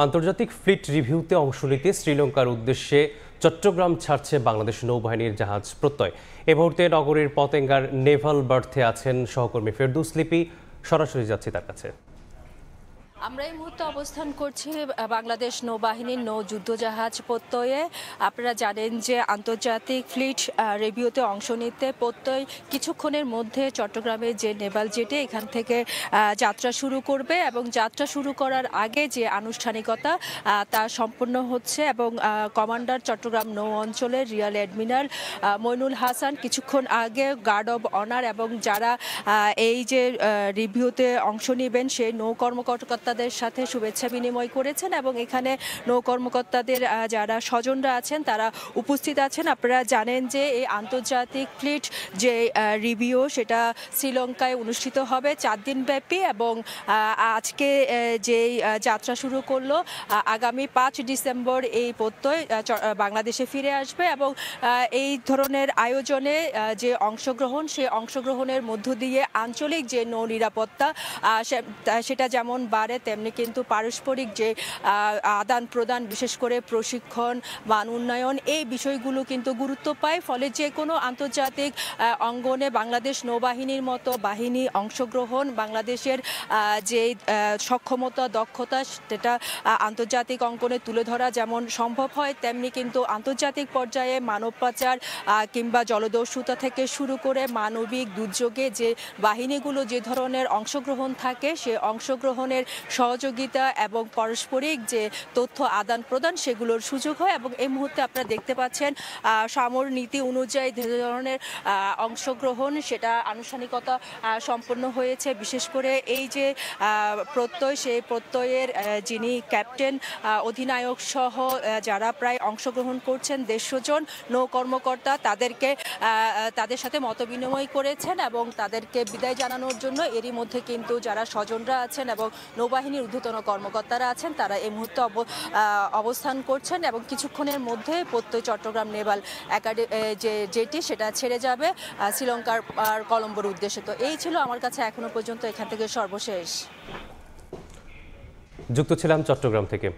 আন্তর্জাতিক ফ্লিট রিভিউতে অংশ নিতে শ্রীলঙ্কার উদ্দেশ্যে চট্টগ্রাম ছাড়ছে বাংলাদেশ নৌবাহিনীর জাহাজ প্রত্যয়। এ মুহূর্তে নগরীর পতেঙ্গার নেভাল বার্থে আছেন সহকর্মী ফেরদৌস লিপি। সরাসরি যাচ্ছি তার কাছে। আমরা এই মুহূর্তে অবস্থান করছি বাংলাদেশ নৌবাহিনীর নৌ যুদ্ধজাহাজ প্রত্যয়ে। আপনারা জানেন যে আন্তর্জাতিক ফ্লিট রিভিউতে অংশ নিতে প্রত্যয় কিছুক্ষণের মধ্যে চট্টগ্রামের যে নেভাল জেটে এখান থেকে যাত্রা শুরু করবে এবং যাত্রা শুরু করার আগে যে আনুষ্ঠানিকতা তা সম্পন্ন হচ্ছে এবং কমান্ডার চট্টগ্রাম নৌ অঞ্চলের রিয়ার অ্যাডমিরাল মইনুল হাসান কিছুক্ষণ আগে গার্ড অব অনার এবং যারা এই যে রিভিউতে অংশ নেবেন সেই নৌ কর্মকর্তাদের সাথে শুভেচ্ছা বিনিময় করেছেন এবং এখানে নৌ কর্মকর্তাদের যারা স্বজনরা আছেন তারা উপস্থিত আছেন। আপনারা জানেন যে এই আন্তর্জাতিক ফ্লিট যে রিভিউ সেটা শ্রীলঙ্কায় অনুষ্ঠিত হবে 4 দিন ব্যাপী এবং আজকে যেই যাত্রা শুরু করলো আগামী 5 ডিসেম্বর এই প্রত্যয় বাংলাদেশে ফিরে আসবে এবং এই ধরনের আয়োজনে যে অংশগ্রহণ সেই অংশগ্রহণের মধ্য দিয়ে আঞ্চলিক যে নৌ নিরাপত্তা সেটা যেমন বাড়ে তেমনি কিন্তু পারস্পরিক যে আদান প্রদান বিশেষ করে প্রশিক্ষণ মান উন্নয়ন এই বিষয়গুলো কিন্তু গুরুত্ব পায়। ফলে যে কোনো আন্তর্জাতিক অঙ্গনে বাংলাদেশ নৌবাহিনীর মতো বাহিনী অংশগ্রহণ বাংলাদেশের যে সক্ষমতা দক্ষতা সেটা আন্তর্জাতিক অঙ্গনে তুলে ধরা যেমন সম্ভব হয় তেমনি কিন্তু আন্তর্জাতিক পর্যায়ে মানব পাচার কিংবা জলদস্যুতা থেকে শুরু করে মানবিক দুর্যোগে যে বাহিনীগুলো যে ধরনের অংশগ্রহণ থাকে সে অংশগ্রহণের সহযোগিতা এবং পারস্পরিক যে তথ্য আদান প্রদান সেগুলোর সুযোগ হয় এবং এই মুহূর্তে আপনারা দেখতে পাচ্ছেন সামর নীতি অনুযায়ী যে ধরনের অংশগ্রহণ সেটা আনুষ্ঠানিকতা সম্পন্ন হয়েছে। বিশেষ করে এই যে প্রত্যয় সেই প্রত্যয়ের যিনি ক্যাপ্টেন অধিনায়ক সহ যারা প্রায় অংশগ্রহণ করছেন 150 জন নৌ কর্মকর্তা তাদের সাথে মতবিনিময় করেছেন এবং তাদেরকে বিদায় জানানোর জন্য এরই মধ্যে কিন্তু যারা স্বজনরা আছেন এবং নৌবাহিনীর ঊর্ধ্বতন কর্মকর্তারা আছেন তারা এই মুহূর্তে অবস্থান করছেন এবং কিছুক্ষণের মধ্যে প্রত্যয় চট্টগ্রাম নেভাল যে জেটি সেটা ছেড়ে যাবে শ্রীলঙ্কার কলম্বোর উদ্দেশ্যে। তো এই ছিল আমার কাছে এখনো পর্যন্ত এখান থেকে সর্বশেষ। যুক্ত ছিলাম চট্টগ্রাম থেকে।